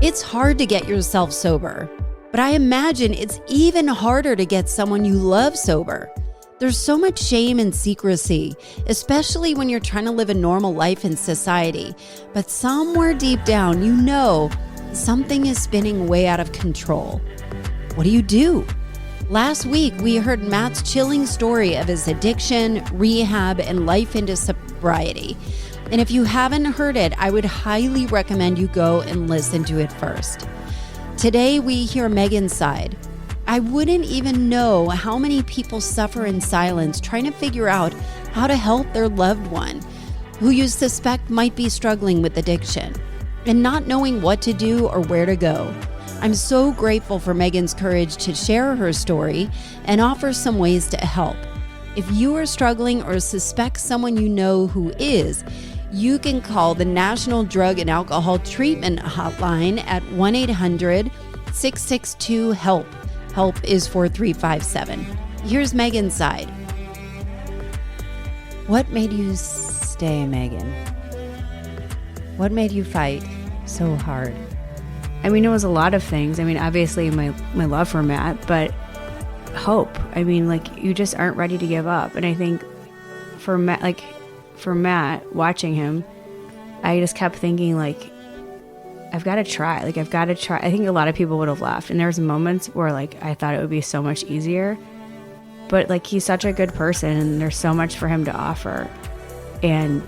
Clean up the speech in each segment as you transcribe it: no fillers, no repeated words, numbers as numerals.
It's hard to get yourself sober, but I imagine it's even harder to get someone you love sober. There's so much shame and secrecy, especially when you're trying to live a normal life in society. But somewhere deep down, you know something is spinning way out of control. What do you do? Last week, we heard Matt's chilling story of his addiction, rehab, and life into sobriety. And if you haven't heard it, I would highly recommend you go and listen to it first. Today, we hear Meghan's side. I wouldn't even know how many people suffer in silence trying to figure out how to help their loved one who you suspect might be struggling with addiction and not knowing what to do or where to go. I'm so grateful for Meghan's courage to share her story and offer some ways to help. If you are struggling or suspect someone you know who is, you can call the National Drug and Alcohol Treatment Hotline at 1-800-662-HELP. HELP is 4357. Here's Meghan's side. What made you stay, Meghan? What made you fight so hard? I mean, it was a lot of things. I mean, obviously my love for Matt, but hope. I mean, like, you just aren't ready to give up. And I think for Matt, watching him, I just kept thinking, like, I've got to try. I think a lot of people would have left. And there was moments where, like, I thought it would be so much easier. But, like, he's such a good person, and there's so much for him to offer. And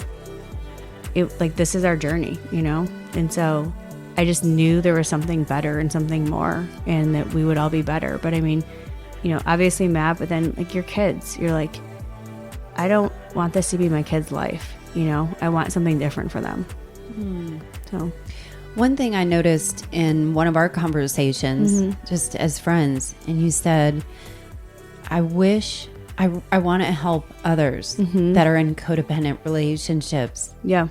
this is our journey, you know? And so I just knew there was something better and something more, and that we would all be better. But I mean, you know, obviously Matt, but then, like, your kids, you're like, I don't want this to be my kid's life, you know? I want something different for them. So one thing I noticed in one of our conversations, just as friends, and you said, I wish I want to help others that are in codependent relationships. Yeah.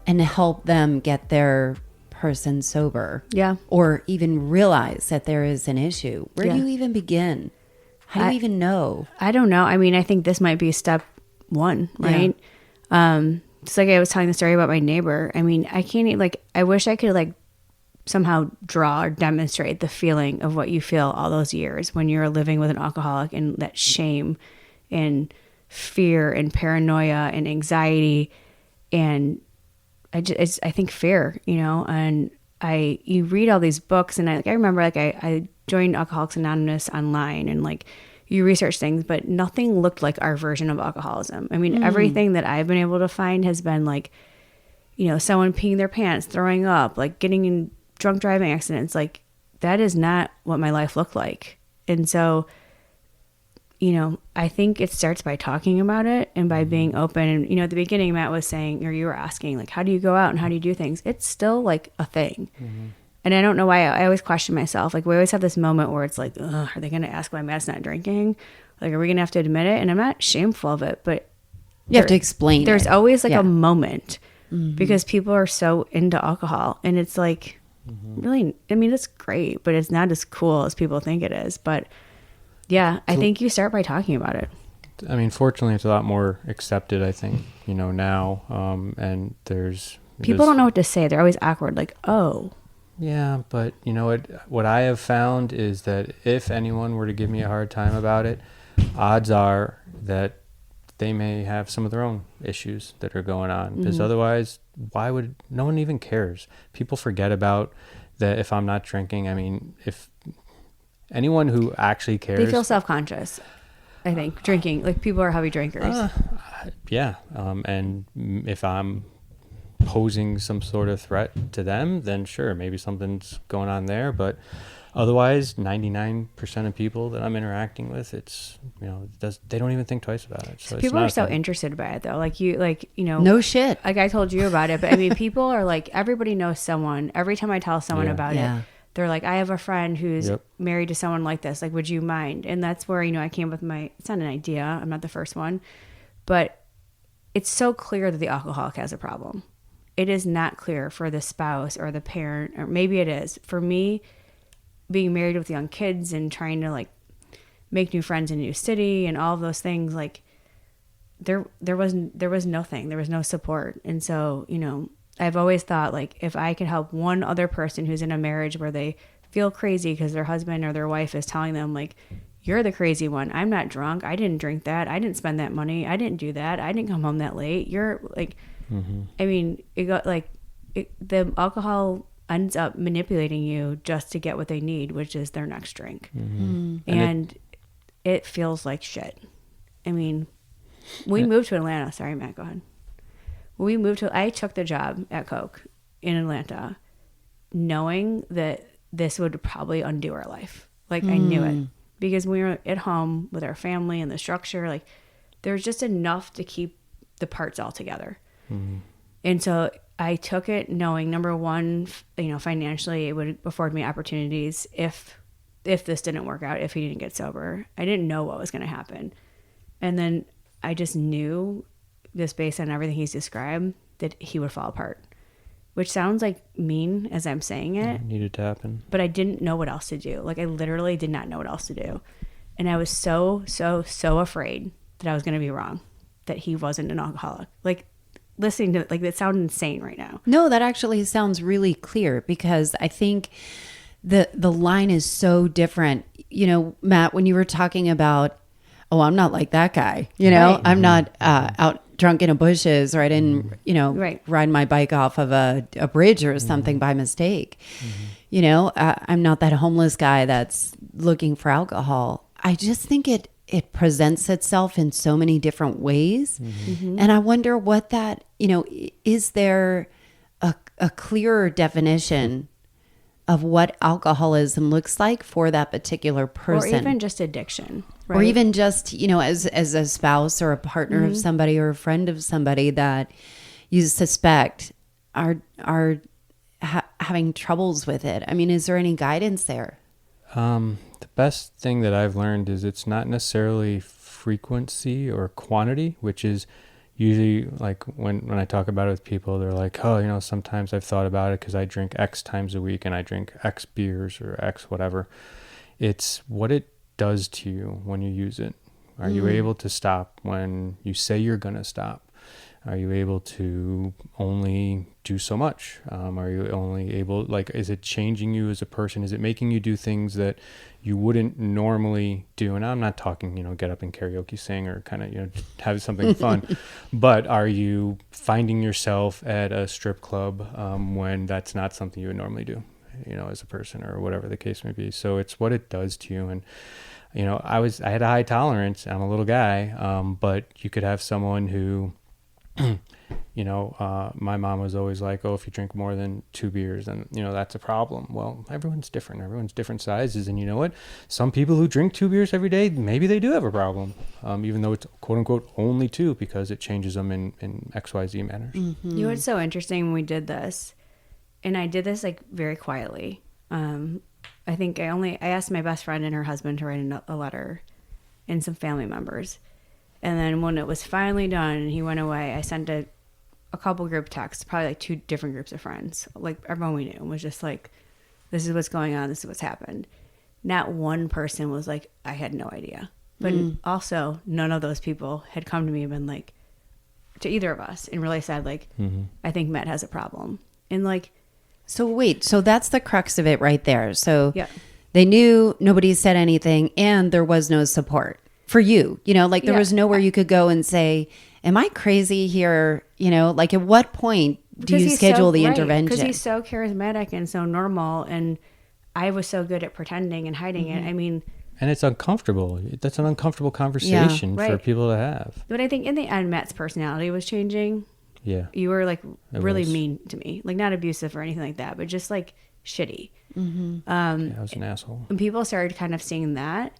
And help them get their person sober. Yeah. Or even realize that there is an issue. Where do you even begin? How do you even know? I don't know. I mean, I think this might be step one, right? Yeah. It's like I was telling the story about my neighbor. I mean, I can't, like, I wish I could, like, somehow draw or demonstrate the feeling of what you feel all those years when you're living with an alcoholic, and that shame and fear and paranoia and anxiety. And I think fear, you know, and you read all these books, and I remember, like, I joined Alcoholics Anonymous online, and, like, you research things, but nothing looked like our version of alcoholism. I mean, everything that I've been able to find has been, like, you know, someone peeing their pants, throwing up, like, getting in drunk driving accidents. Like, that is not what my life looked like. And so, you know, I think it starts by talking about it and by being open. And, you know, at the beginning, Matt was saying, or you were asking, like, how do you go out and how do you do things? It's still, like, a thing. And I don't know why. I always question myself. Like, we always have this moment where it's like, ugh, are they going to ask why Matt's not drinking? Like, are we going to have to admit it? And I'm not shameful of it, but you have to explain. There's always, like, a moment because people are so into alcohol. And it's like, really, I mean, it's great, but it's not as cool as people think it is. But yeah, I think you start by talking about it. I mean, fortunately, it's a lot more accepted, I think, you know, now. And people don't know what to say. They're always awkward. Like, oh. Yeah, but you know what I have found is that if anyone were to give me a hard time about it, odds are that they may have some of their own issues that are going on. Because otherwise, why would no one even cares? People forget about that if I'm not drinking. I mean, if anyone who actually cares, they feel self-conscious. I think drinking, like, people are heavy drinkers. Yeah, and if I'm posing some sort of threat to them, then sure, maybe something's going on there. But otherwise, 99% of people that I'm interacting with, it's, you know, they don't even think twice about it. So people are so interested by it, though. Like, you know, no shit. Like, I told you about it, but I mean, people are like, everybody knows someone. Every time I tell someone about it, they're like, I have a friend who's married to someone like this. Like, would you mind? And that's where, you know, I came with it's not an idea. I'm not the first one, but it's so clear that the alcoholic has a problem. It is not clear for the spouse or the parent, or maybe it is. For me, being married with young kids and trying to, like, make new friends in a new city and all of those things, like, there was nothing. There was no support. And so, you know, I've always thought, like, if I could help one other person who's in a marriage where they feel crazy because their husband or their wife is telling them, like, you're the crazy one. I'm not drunk. I didn't drink that. I didn't spend that money. I didn't do that. I didn't come home that late. You're like, I mean, it got like the alcohol ends up manipulating you just to get what they need, which is their next drink. And it feels like shit. I mean, we moved to Atlanta. Sorry, Matt, go ahead. I took the job at Coke in Atlanta knowing that this would probably undo our life. Like, I knew it. Because we were at home with our family and the structure, like, there's just enough to keep the parts all together. And so I took it knowing, number one, you know, financially it would afford me opportunities if this didn't work out, if he didn't get sober. I didn't know what was going to happen. And then I just knew, just based on everything he's described, that he would fall apart. Which sounds like mean as I'm saying it. It needed to happen. But I didn't know what else to do. Like, I literally did not know what else to do. And I was so afraid that I was going to be wrong, that he wasn't an alcoholic. Like, listening to it, like, that sounds insane right now. No, that actually sounds really clear, because I think the line is so different. You know, Matt, when you were talking about, oh, I'm not like that guy, you know, Right. I'm not out drunk in the bushes, or I didn't, you know, Right. ride my bike off of a bridge or something by mistake. You know, I'm not that homeless guy that's looking for alcohol. I just think it presents itself in so many different ways. And I wonder what that, you know, is there a clearer definition of what alcoholism looks like for that particular person? Or even just addiction. Right? Or even just, you know, as a spouse or a partner of somebody or a friend of somebody that you suspect are having troubles with it. I mean, is there any guidance there? The best thing that I've learned is it's not necessarily frequency or quantity, which is usually, like, when I talk about it with people, they're like, oh, you know, sometimes I've thought about it because I drink X times a week and I drink X beers or X whatever. It's what it does to you when you use it. Are you able to stop when you say you're going to stop? Are you able to only do so much? Are you only able, like, is it changing you as a person? Is it making you do things that you wouldn't normally do? And I'm not talking, you know, get up and karaoke sing or kind of, you know, have something fun. But are you finding yourself at a strip club when that's not something you would normally do, you know, as a person, or whatever the case may be? So it's what it does to you. And, you know, I had a high tolerance. I'm a little guy, but you could have someone who, you know, my mom was always like, oh, if you drink more than 2 beers, then, you know, that's a problem. Well, everyone's different. Everyone's different sizes. And you know what? Some people who drink 2 beers every day, maybe they do have a problem, even though it's quote unquote only 2, because it changes them in XYZ manners. You know what's so interesting when we did this, and I did this, like, very quietly. I think I asked my best friend and her husband to write a letter, and some family members. And then when it was finally done and he went away, I sent a couple group texts, probably like 2 different groups of friends, like everyone we knew, and was just like, this is what's going on. This is what's happened. Not one person was like, I had no idea. But also none of those people had come to me and been like, to either of us, and really said, like, I think Matt has a problem. And like, So wait, so that's the crux of it right there. So yeah. They knew, nobody said anything, and there was no support for you. You know, like, there was nowhere you could go and say, am I crazy here? You know, like, at what point do you schedule the intervention? Because he's so charismatic and so normal, and I was so good at pretending and hiding it. I mean, And it's uncomfortable. That's an uncomfortable conversation for people to have. But I think in the end, Matt's personality was changing. Yeah. You were, like, really was. mean to me. Like, not abusive or anything like that, but just, like, shitty. Yeah, I was an asshole. And people started kind of seeing that.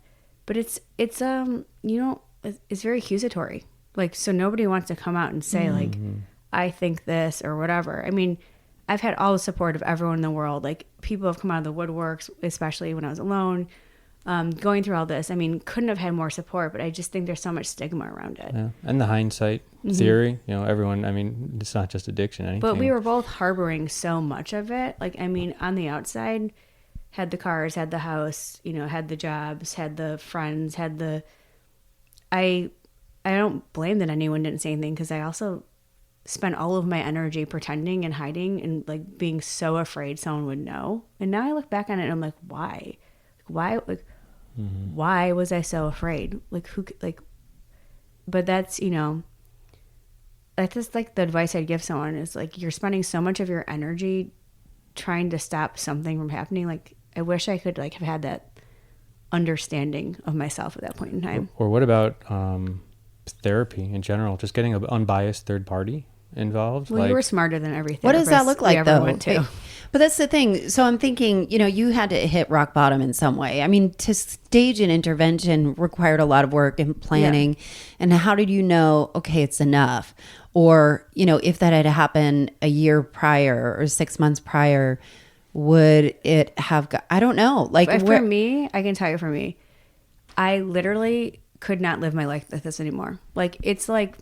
But it's you know, it's very accusatory. Like, so nobody wants to come out and say, like, I think this or whatever. I mean, I've had all the support of everyone in the world. Like, people have come out of the woodworks, especially when I was alone, going through all this. I mean, couldn't have had more support, but I just think there's so much stigma around it. Yeah. And the hindsight theory, you know, everyone, I mean, it's not just addiction, anything. But we were both harboring so much of it. Like, I mean, on the outside, had the cars, had the house, you know, had the jobs, had the friends, had the... I don't blame that anyone didn't say anything, because I also spent all of my energy pretending and hiding and like being so afraid someone would know. And now I look back on it and I'm like, why? Why was I so afraid? But that's, that's just like the advice I'd give someone is like, you're spending so much of your energy trying to stop something from happening. Like, I wish I could like have had that understanding of myself at that point in time. Or what about therapy in general? Just getting an unbiased third party involved. Well, you were smarter than every What does that look like, though? Went to. But that's the thing. So I'm thinking, you had to hit rock bottom in some way. I mean, to stage an intervention required a lot of work and planning. Yeah. And how did you know, okay, it's enough? Or, if that had happened a year prior or 6 months prior, would it have, I don't know. For me, I can tell you for me, I literally could not live my life like this anymore. Like, it's like.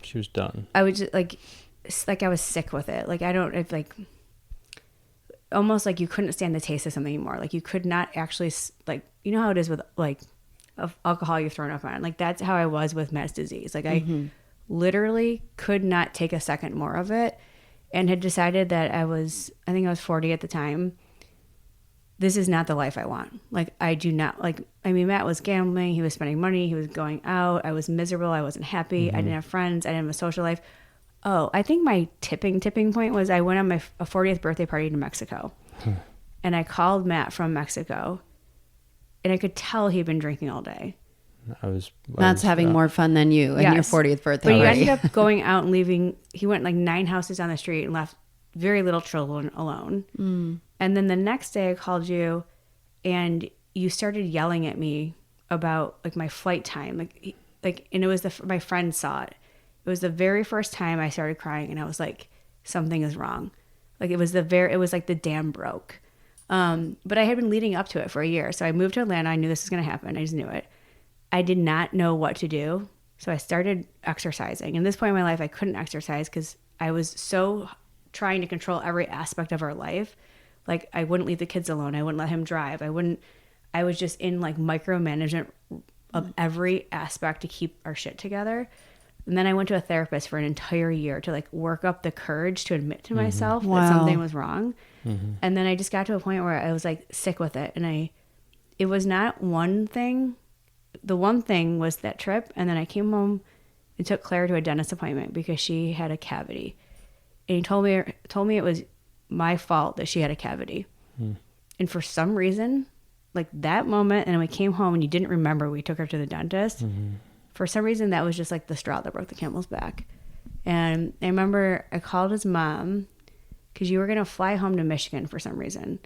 She was done. I would just like I was sick with it. Like, almost like you couldn't stand the taste of something anymore. Like, you could not actually, like, you know how it is with like alcohol you've thrown up on. Like, that's how I was with Matt's disease. Like, I literally could not take a second more of it, and had decided that I think I was 40 at the time. This is not the life I want. Like, I do not Matt was gambling. He was spending money. He was going out. I was miserable. I wasn't happy. I didn't have friends. I didn't have a social life. Oh, I think my tipping point was I went on a 40th birthday party to Mexico. And I called Matt from Mexico, and I could tell he'd been drinking all day. Matt's having more fun than you and your 40th birthday party. But he ended up going out and leaving. He went like 9 houses down the street and left very little children alone. And then the next day I called you, and you started yelling at me about like my flight time. And it was my friend saw it. It was the very first time I started crying, and I was like, something is wrong. Like, it was like the dam broke. But I had been leading up to it for a year. So I moved to Atlanta. I knew this was going to happen. I just knew it. I did not know what to do. So I started exercising. And at this point in my life, I couldn't exercise because I was so trying to control every aspect of our life. Like, I wouldn't leave the kids alone. I wouldn't let him drive. I was just in like micromanagement of every aspect to keep our shit together. And then I went to a therapist for an entire year to like work up the courage to admit to myself that something was wrong. And then I just got to a point where I was like sick with it. And it was not one thing. The one thing was that trip. And then I came home and took Claire to a dentist appointment because she had a cavity. And he told me it was my fault that she had a cavity. And for some reason, like that moment, and we came home and you didn't remember we took her to the dentist. For some reason, that was just like the straw that broke the camel's back. And I remember I called his mom because you were going to fly home to Michigan for some reason.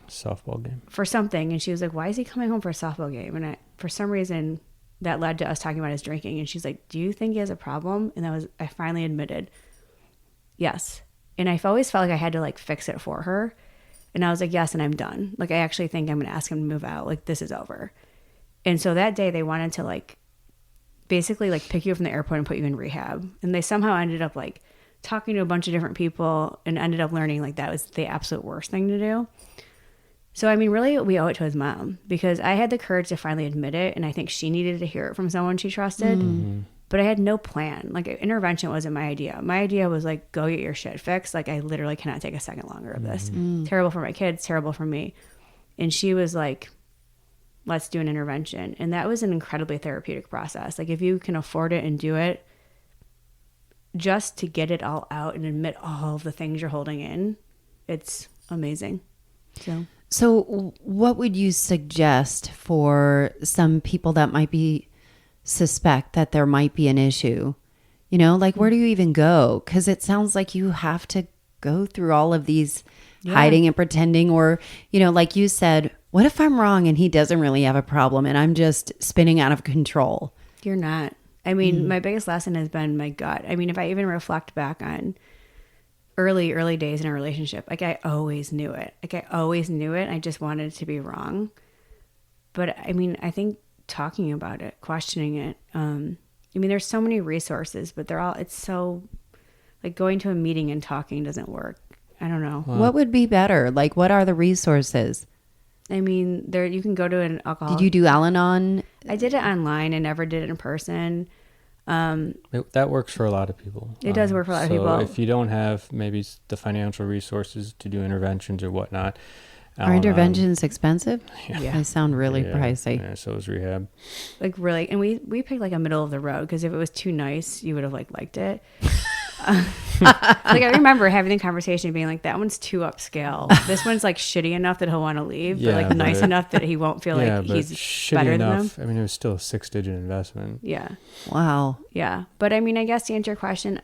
Softball game. For something. And she was like, why is he coming home for a softball game? And for some reason, that led to us talking about his drinking. And she's like, do you think he has a problem? And I finally admitted, yes. And I've always felt like I had to like fix it for her. And I was like, yes, and I'm done. Like, I actually think I'm going to ask him to move out. Like, this is over. And so that day they wanted to like basically like pick you up from the airport and put you in rehab. And they somehow ended up like talking to a bunch of different people and ended up learning like that was the absolute worst thing to do. So, I mean, really we owe it to his mom because I had the courage to finally admit it. And I think she needed to hear it from someone she trusted. But I had no plan. Like, intervention wasn't my idea. My idea was like, go get your shit fixed. Like, I literally cannot take a second longer of this. Terrible for my kids, terrible for me. And she was like, let's do an intervention. And that was an incredibly therapeutic process. Like, if you can afford it and do it, just to get it all out and admit all of the things you're holding in, it's amazing. So what would you suggest for some people that might suspect that there might be an issue? Like, where do you even go? Because it sounds like you have to go through all of these hiding and pretending, or, like you said, what if I'm wrong and he doesn't really have a problem and I'm just spinning out of control? You're not. I mean, my biggest lesson has been my gut. I mean, if I even reflect back on early days in a relationship, like, I always knew it. I just wanted it to be wrong. But I mean, I think talking about it, questioning it, I mean, there's so many resources, but it's so like going to a meeting and talking doesn't work. I don't know. What would be better? Like, what are the resources? I mean, you can go to an alcohol. Did you do Al-Anon? I did it online. I never did it in person. That works for a lot of people. It does work for a lot of people. So if you don't have maybe the financial resources to do interventions or whatnot. Are interventions expensive? Yeah. They sound really pricey. Yeah, so is rehab. Like really, and we picked like a middle of the road, because if it was too nice, you would have like liked it. Like I remember having the conversation being like, that one's too upscale. This one's like shitty enough that he'll want to leave, but like nice enough that he won't feel like he's better enough, than them. I mean, it was still a 6-digit investment. Yeah. Wow. Yeah. But I mean, I guess to answer your question,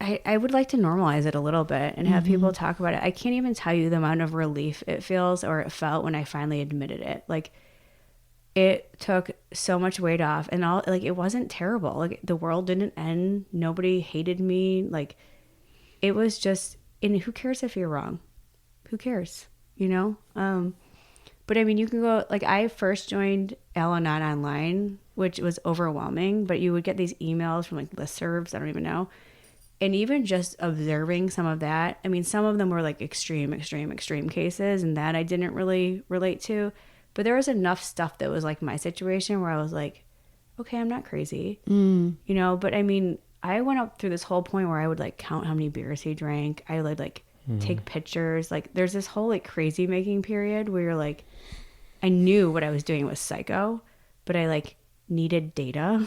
I would like to normalize it a little bit and have people talk about it. I can't even tell you the amount of relief it feels, or it felt, when I finally admitted it. Like, it took so much weight off, and all, like, it wasn't terrible. Like, the world didn't end. Nobody hated me. Like, it was just, and who cares if you're wrong? Who cares? You know? But I mean, you can go, like, I first joined Al-Anon online, which was overwhelming, but you would get these emails from like listservs. I don't even know. And even just observing some of that, I mean, some of them were like extreme cases, and that I didn't really relate to. But there was enough stuff that was like my situation where I was like, okay, I'm not crazy, you know? But I mean, I went up through this whole point where I would like count how many beers he drank. I would like take pictures. Like, there's this whole like crazy making period where you're like, I knew what I was doing was psycho, but I like needed data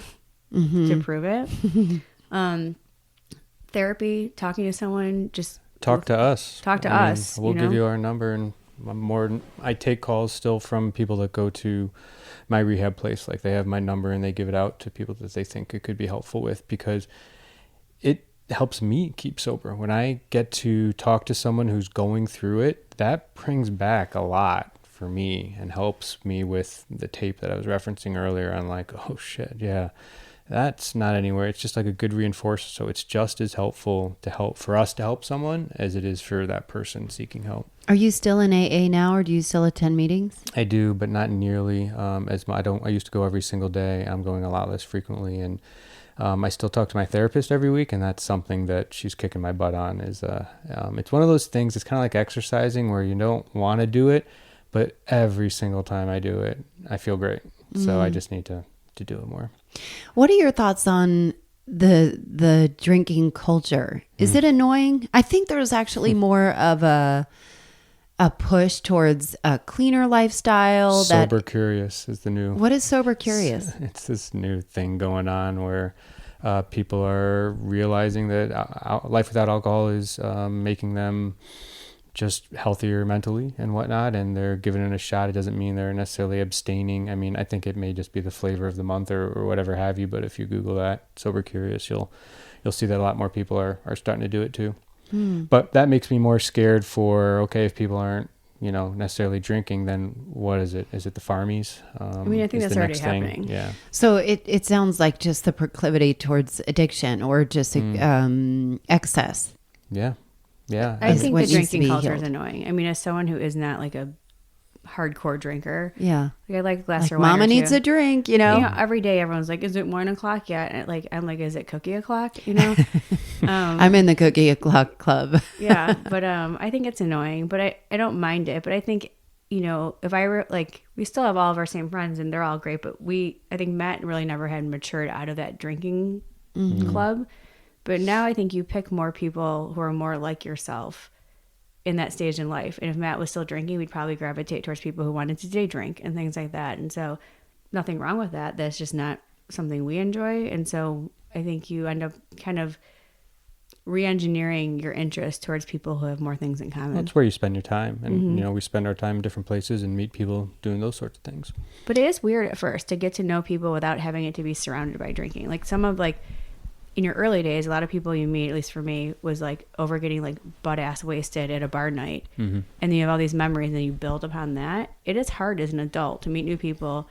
to prove it. Therapy, talking to someone, just talk to us. We'll give you our number, and I take calls still from people that go to my rehab place. Like, they have my number and they give it out to people that they think it could be helpful with, because it helps me keep sober. When I get to talk to someone who's going through it, that brings back a lot for me and helps me with the tape that I was referencing earlier on, like, oh shit, yeah, that's not anywhere. It's just like a good reinforcer. So it's just as helpful for us to help someone as it is for that person seeking help. Are you still in AA now, or do you still attend meetings? I do, but not nearly as much. I used to go every single day. I'm going a lot less frequently, and I still talk to my therapist every week, and that's something that she's kicking my butt on. It's one of those things. It's kind of like exercising, where you don't want to do it, but every single time I do it, I feel great. So I just need to do it more. What are your thoughts on the drinking culture? Is it annoying? I think there's actually more of a push towards a cleaner lifestyle. Sober curious is the new. What is sober curious? It's this new thing going on where people are realizing that life without alcohol is making them just healthier mentally and whatnot, and they're giving it a shot. It doesn't mean they're necessarily abstaining. I mean, I think it may just be the flavor of the month or whatever have you, but if you Google that, sober curious, you'll see that a lot more people are starting to do it too. But that makes me more scared for, okay, if people aren't, necessarily drinking, then what is it? Is it the farmies? I mean, I think that's already happening. Yeah. So it sounds like just the proclivity towards addiction, or just excess. Yeah. Yeah. I think the drinking culture is annoying. I mean, as someone who is not like a hardcore drinker, yeah, like I like a glass like of wine. Mama needs a drink, every day everyone's like, is it 1 o'clock yet? And I'm like, is it cookie o'clock? I'm in the cookie o'clock club. Yeah, but I think it's annoying, but I don't mind it. But I think, if we still have all of our same friends and they're all great, but I think Matt really never had matured out of that drinking club. But now I think you pick more people who are more like yourself in that stage in life. And if Matt was still drinking, we'd probably gravitate towards people who wanted to day drink and things like that. And so nothing wrong with that. That's just not something we enjoy. And so I think you end up kind of re-engineering your interest towards people who have more things in common. That's where you spend your time. And, we spend our time in different places and meet people doing those sorts of things. But it is weird at first to get to know people without having it to be surrounded by drinking. Like in your early days, a lot of people you meet, at least for me, was like over getting like butt ass wasted at a bar night. And then you have all these memories and you build upon that. It is hard as an adult to meet new people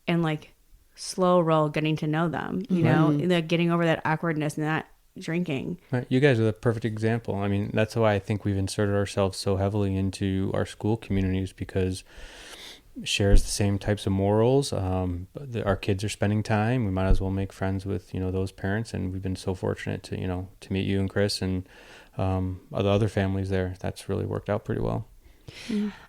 and like slow roll getting to know them, and like getting over that awkwardness and not drinking. Right. You guys are the perfect example. I mean, that's why I think we've inserted ourselves so heavily into our school communities, because shares the same types of morals. Our kids are spending time. We might as well make friends with those parents, and we've been so fortunate to meet you and Chris and the other families there. That's really worked out pretty well.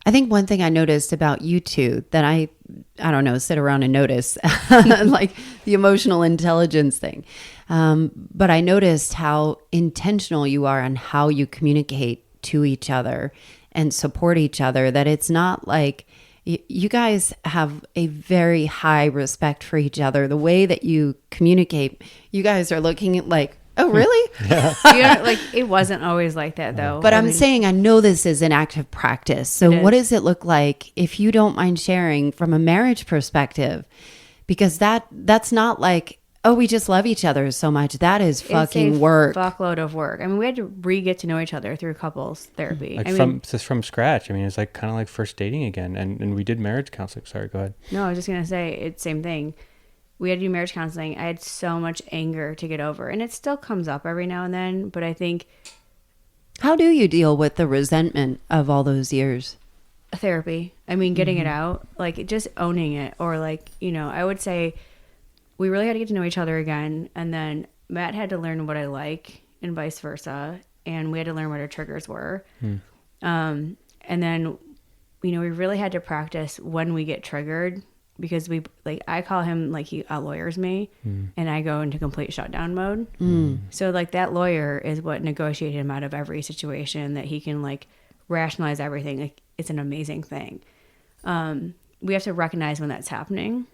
I think one thing I noticed about you two that I don't know, sit around and notice, like the emotional intelligence thing. But I noticed how intentional you are on how you communicate to each other and support each other, that it's not like you guys have a very high respect for each other. The way that you communicate, you guys are looking at like, oh, really? Yeah. You know, like it wasn't always like that though. But I'm saying, I know this is an active practice. So what does it look like, if you don't mind sharing, from a marriage perspective? Because that's not like, oh, we just love each other so much. That is fucking work. Fuckload of work. I mean, we had to get to know each other through couples therapy. Like from scratch. I mean, it's like kind of like first dating again. And we did marriage counseling. Sorry, go ahead. No, I was just going to say it's same thing. We had to do marriage counseling. I had so much anger to get over, and it still comes up every now and then. But I think, how do you deal with the resentment of all those years? Therapy. I mean, getting it out, like just owning it, or like, you know, I would say we really had to get to know each other again. And then Matt had to learn what I like and vice versa. And we had to learn what our triggers were. And then, you know, we really had to practice when we get triggered, because I call him, like, he lawyers me and I go into complete shutdown mode. So like that lawyer is what negotiated him out of every situation, that he can like rationalize everything. Like, it's an amazing thing. We have to recognize when that's happening.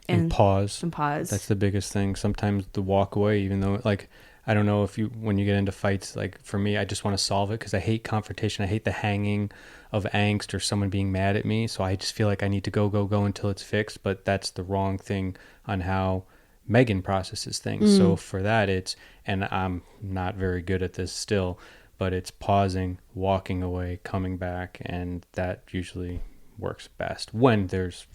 And pause. That's the biggest thing. Sometimes the walk away, even though, like, I don't know if when you get into fights, like for me, I just want to solve it because I hate confrontation. I hate the hanging of angst or someone being mad at me. So I just feel like I need to go until it's fixed. But that's the wrong thing on how Meghan processes things. So for that, and I'm not very good at this still, but it's pausing, walking away, coming back. And that usually works best when there's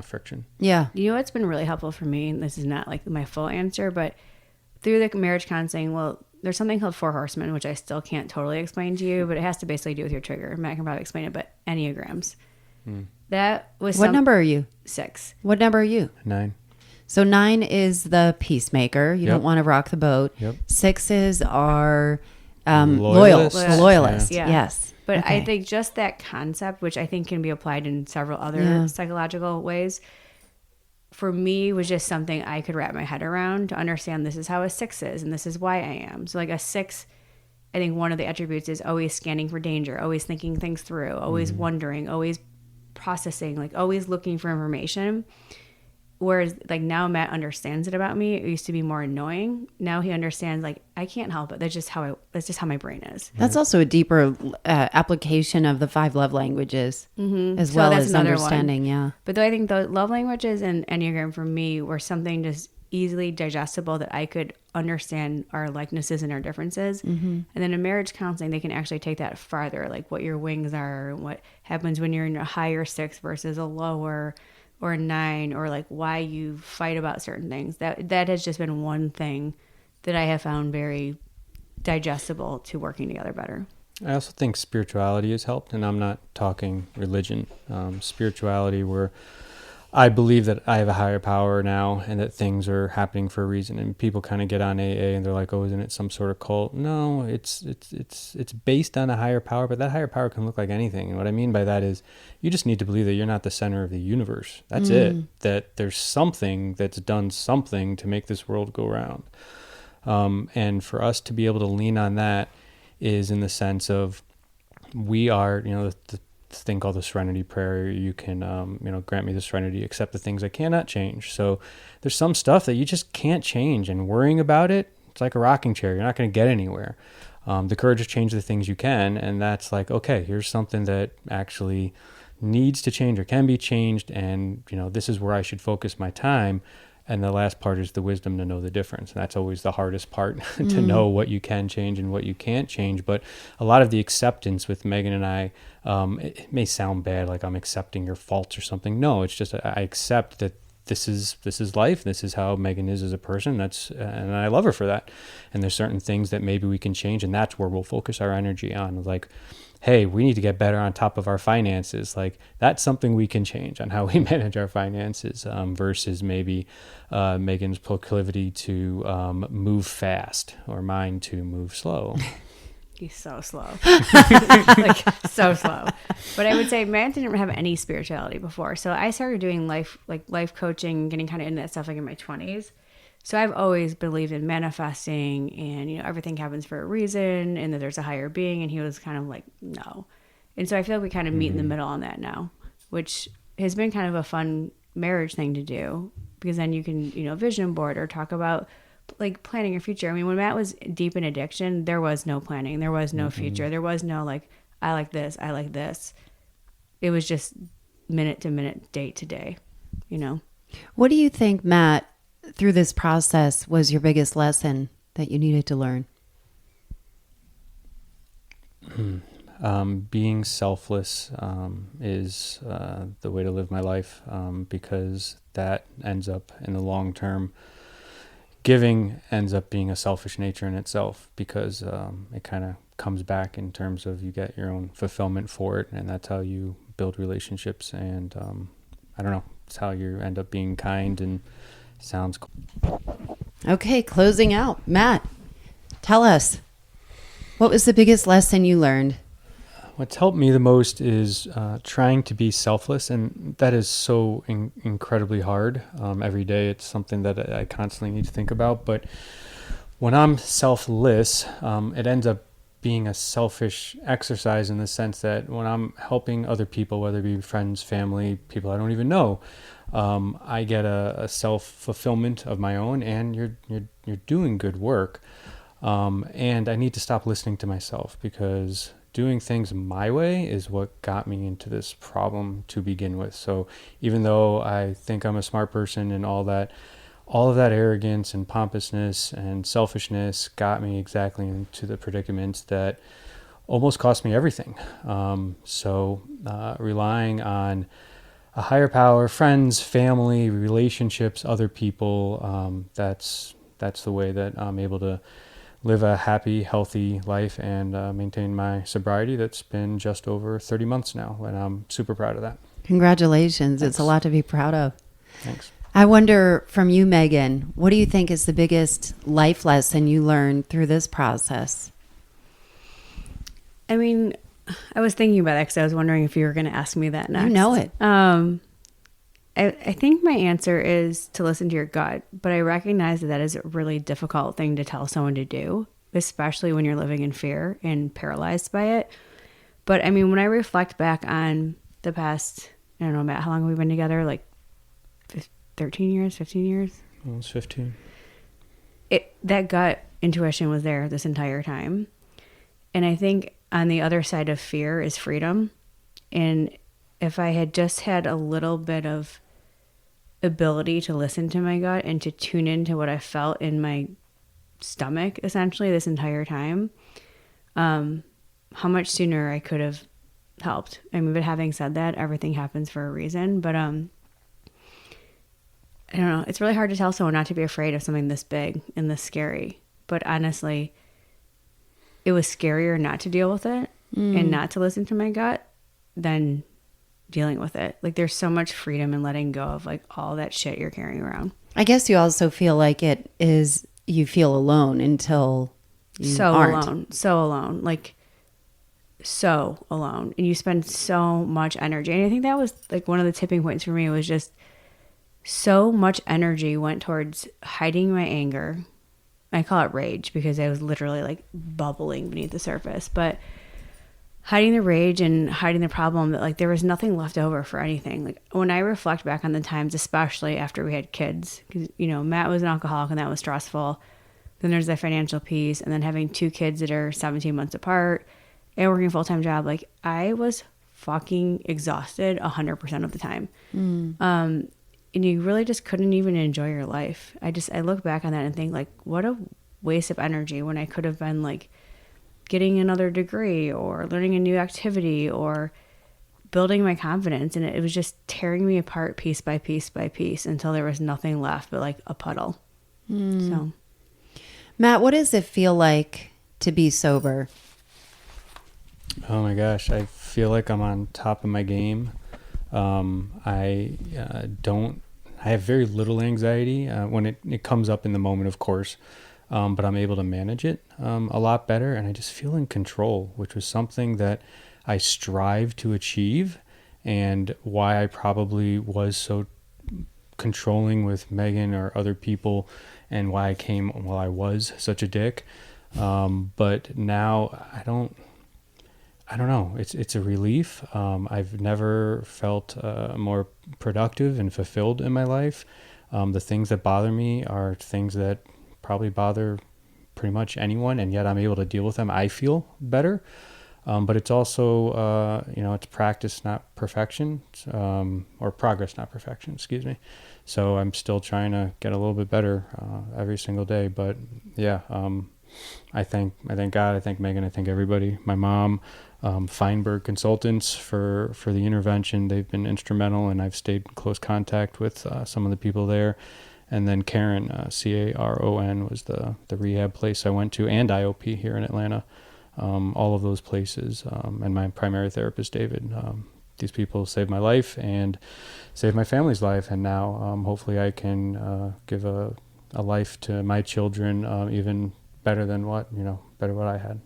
friction. Yeah. You know what's been really helpful for me, and this is not like my full answer, but through the marriage counseling, well, there's something called 4 horsemen, which I still can't totally explain to you, but it has to basically do with your trigger. Matt can probably explain it, but Enneagrams. That was What number are you? 6. What number are you? 9. So 9 is the peacemaker. You don't want to rock the boat. Yep. 6s are Loyalists. loyalists. Yeah. Yes. But Okay. I think just that concept, which I think can be applied in several other psychological ways, for me was just something I could wrap my head around to understand this is how a 6 is and this is why I am. So like a 6, I think one of the attributes is always scanning for danger, always thinking things through, always wondering, always processing, like always looking for information. Whereas like now Matt understands it about me. It used to be more annoying. Now he understands, like, I can't help it. That's just how my brain is. That's also a deeper application of the 5 love languages, as So well that's as another understanding. one. Yeah. But though I think the love languages and Enneagram for me were something just easily digestible, that I could understand our likenesses and our differences. And then in marriage counseling, they can actually take that farther, like what your wings are and what happens when you're in a higher 6 versus a lower or a 9, or like why you fight about certain things. That has just been one thing that I have found very digestible to working together better. I also think spirituality has helped, and I'm not talking religion. Spirituality, where I believe that I have a higher power now and that things are happening for a reason. And people kind of get on AA and they're like, oh, isn't it some sort of cult? No, it's based on a higher power, but that higher power can look like anything. And what I mean by that is you just need to believe that you're not the center of the universe. That's it. That there's something that's done something to make this world go round. And for us to be able to lean on that is in the sense of we are, the thing called the serenity prayer. You can, grant me the serenity, accept the things I cannot change. So there's some stuff that you just can't change, and worrying about it, it's like a rocking chair. You're not going to get anywhere. The courage to change the things you can. And that's like, okay, here's something that actually needs to change or can be changed. And, this is where I should focus my time. And the last part is the wisdom to know the difference. And that's always the hardest part, to know what you can change and what you can't change. But a lot of the acceptance with Meghan and I, it may sound bad, like I'm accepting your faults or something. No, it's just I accept that this is life. This is how Meghan is as a person. And I love her for that. And there's certain things that maybe we can change, and that's where we'll focus our energy on. Like, hey, we need to get better on top of our finances. Like, that's something we can change on how we manage our finances, versus maybe Meghan's proclivity to move fast or mine to move slow. He's so slow. Like, so slow. But I would say Matt didn't have any spirituality before. So I started doing life coaching, getting kind of into that stuff like in my 20s. So I've always believed in manifesting and, everything happens for a reason and that there's a higher being. And he was kind of like, no. And so I feel like we kind of meet in the middle on that now, which has been kind of a fun marriage thing to do, because then you can, vision board or talk about like planning your future. I mean, when Matt was deep in addiction, there was no planning. There was no future. There was no like, I like this. I like this. It was just minute to minute, day to day, What do you think, Matt, through this process was your biggest lesson that you needed to learn? Being selfless is the way to live my life, because that ends up in the long term. Giving ends up being a selfish nature in itself, because it kind of comes back in terms of you get your own fulfillment for it, and that's how you build relationships. And I don't know, it's how you end up being kind, and sounds cool. Okay, closing out. Matt, tell us, what was the biggest lesson you learned? What's helped me the most is trying to be selfless, and that is so incredibly hard. Every day it's something that I constantly need to think about, but when I'm selfless, it ends up being a selfish exercise in the sense that when I'm helping other people, whether it be friends, family, people I don't even know, I get a self-fulfillment of my own, and you're doing good work. And I need to stop listening to myself, because doing things my way is what got me into this problem to begin with. So even though I think I'm a smart person and all of that arrogance and pompousness and selfishness got me exactly into the predicament that almost cost me everything. So relying on a higher power, friends, family, relationships, other people, that's the way that I'm able to live a happy, healthy life and maintain my sobriety that's been just over 30 months now, and I'm super proud of that. Congratulations. Thanks. It's a lot to be proud of. Thanks. I wonder, from you, Meghan, what do you think is the biggest life lesson you learned through this process? I mean, I was thinking about that because I was wondering if you were going to ask me that next. You know it. I think my answer is to listen to your gut, but I recognize that is a really difficult thing to tell someone to do, especially when you're living in fear and paralyzed by it. But I mean, when I reflect back on the past, I don't know, Matt, how long have we been together? Like 13 years, 15 years? Almost 15. That gut intuition was there this entire time. And I think on the other side of fear is freedom. And if I had just had a little bit of ability to listen to my gut and to tune into what I felt in my stomach, essentially, this entire time, how much sooner I could have helped. I mean, but having said that, everything happens for a reason. But I don't know. It's really hard to tell someone not to be afraid of something this big and this scary. But honestly, it was scarier not to deal with it and not to listen to my gut than dealing with it. Like, there's so much freedom in letting go of like all that shit you're carrying around. I guess you also feel like you feel alone until you aren't. So alone, like so alone. And you spend so much energy. And I think that was like one of the tipping points for me, was just so much energy went towards hiding my anger. I call it rage because I was literally like bubbling beneath the surface, but hiding the rage and hiding the problem, that like there was nothing left over for anything. Like when I reflect back on the times, especially after we had kids, because, Matt was an alcoholic and that was stressful. Then there's the financial piece, and then having 2 kids that are 17 months apart and working a full-time job. Like, I was fucking exhausted 100% of the time. And you really just couldn't even enjoy your life. I look back on that and think like, what a waste of energy, when I could have been like getting another degree or learning a new activity or building my confidence. And it was just tearing me apart piece by piece by piece until there was nothing left but like a puddle. So, Matt, what does it feel like to be sober? Oh my gosh, I feel like I'm on top of my game. I have very little anxiety when it comes up in the moment, of course. but I'm able to manage it a lot better, and I just feel in control, which was something that I strive to achieve, and why I probably was so controlling with Meghan or other people, and why I was such a dick. But now I don't know. It's a relief. I've never felt more productive and fulfilled in my life. The things that bother me are things that probably bother pretty much anyone, and yet I'm able to deal with them. I feel better. But it's also, it's practice, not perfection, or progress, not perfection, excuse me. So I'm still trying to get a little bit better every single day. But yeah, I thank God, I thank Meghan, I thank everybody, my mom, Feinberg Consultants for the intervention. They've been instrumental, and I've stayed in close contact with some of the people there. And then Karen, Caron, was the rehab place I went to, and IOP here in Atlanta. All of those places, and my primary therapist, David. These people saved my life and saved my family's life, and now hopefully I can give a life to my children even better than what I had.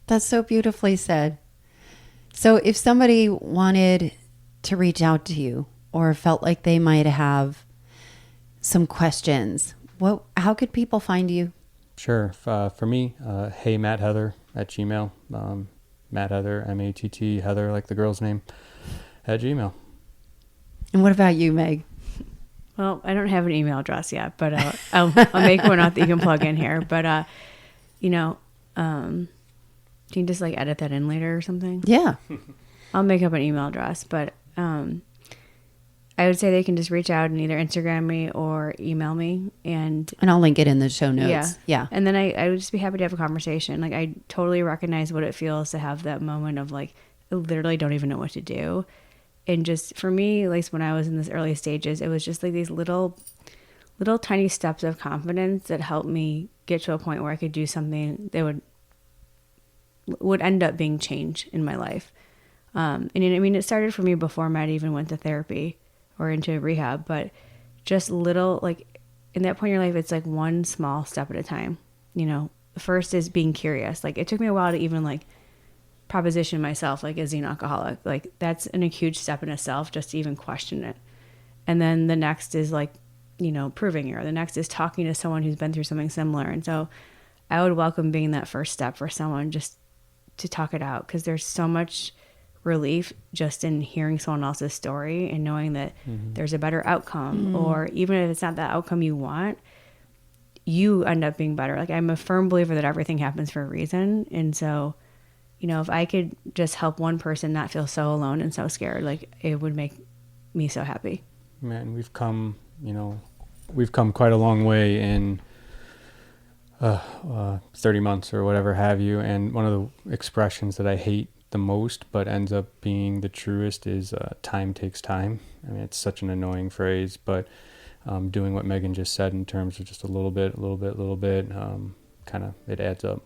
That's so beautifully said. So if somebody wanted to reach out to you or felt like they might have some questions, how could people find you? Sure. For me, hey Matt Heather at Gmail. Matt Heather, MATT Heather, like the girl's name, at Gmail. And what about you, Meg? Well, I don't have an email address yet, but I'll make one out that you can plug in here. But can you just like edit that in later or something? Yeah. I'll make up an email address, but I would say they can just reach out and either Instagram me or email me, and I'll link it in the show notes. Yeah. And then I would just be happy to have a conversation. Like, I totally recognize what it feels to have that moment of like, I literally don't even know what to do. And just for me, at least when I was in these early stages, it was just like these little tiny steps of confidence that helped me get to a point where I could do something that would end up being change in my life. And I mean, it started for me before Matt even went to therapy or into rehab, but just little, like, in that point in your life, it's like one small step at a time. The first is being curious. Like, it took me a while to even like proposition myself like as an alcoholic. Like, that's a huge step in itself, just to even question it. And then the next is like, proving it. Or the next is talking to someone who's been through something similar. And so I would welcome being that first step for someone, just to talk it out, because there's so much relief just in hearing someone else's story and knowing that there's a better outcome, or even if it's not the outcome you want, you end up being better. Like, I'm a firm believer that everything happens for a reason. And so, if I could just help one person not feel so alone and so scared, like, it would make me so happy. Man, we've come quite a long way in 30 months or whatever have you. And one of the expressions that I hate the most but ends up being the truest is time takes time. I mean, it's such an annoying phrase, but doing what Meghan just said in terms of just a little bit, kind of, it adds up.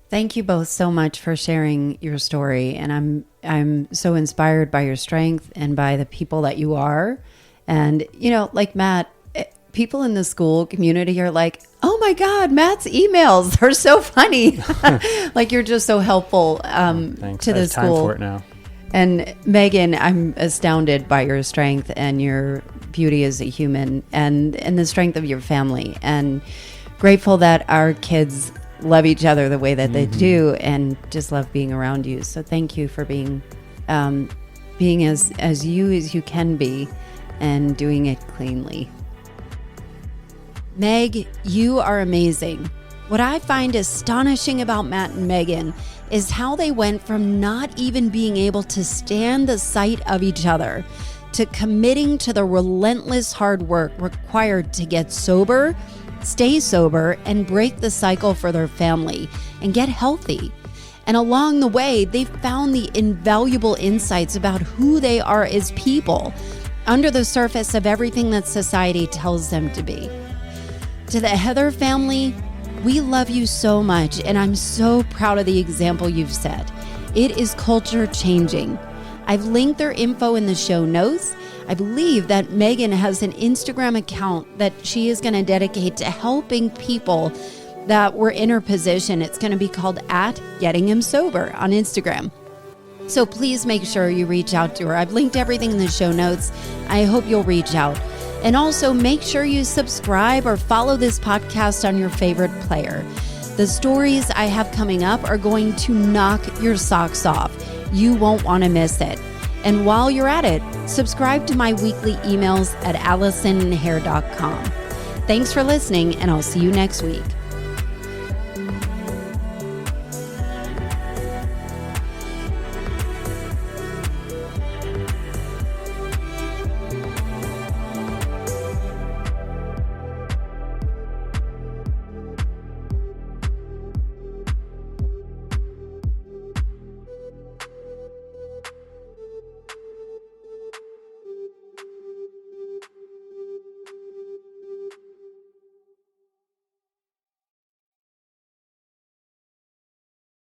Thank you both so much for sharing your story, and I'm so inspired by your strength and by the people that you are. And like Matt, people in the school community are like, oh my God, Matt's emails are so funny. Like, you're just so helpful to the Time school. for it now. And Meghan, I'm astounded by your strength and your beauty as a human, and the strength of your family, and grateful that our kids love each other the way that they do, and just love being around you. So thank you for being as you can be, and doing it cleanly. Meg, you are amazing. What I find astonishing about Matt and Meghan is how they went from not even being able to stand the sight of each other to committing to the relentless hard work required to get sober, stay sober, and break the cycle for their family and get healthy. And along the way, they found the invaluable insights about who they are as people under the surface of everything that society tells them to be. To the Heather family, we love you so much, and I'm so proud of the example you've set. It is culture changing. I've linked their info in the show notes. I believe that Meghan has an Instagram account that she is going to dedicate to helping people that were in her position. It's going to be called @GettingHimSober on Instagram. So please make sure you reach out to her. I've linked everything in the show notes. I hope you'll reach out. And also make sure you subscribe or follow this podcast on your favorite player. The stories I have coming up are going to knock your socks off. You won't want to miss it. And while you're at it, subscribe to my weekly emails at ALLISON'Hair.com. Thanks for listening, and I'll see you next week.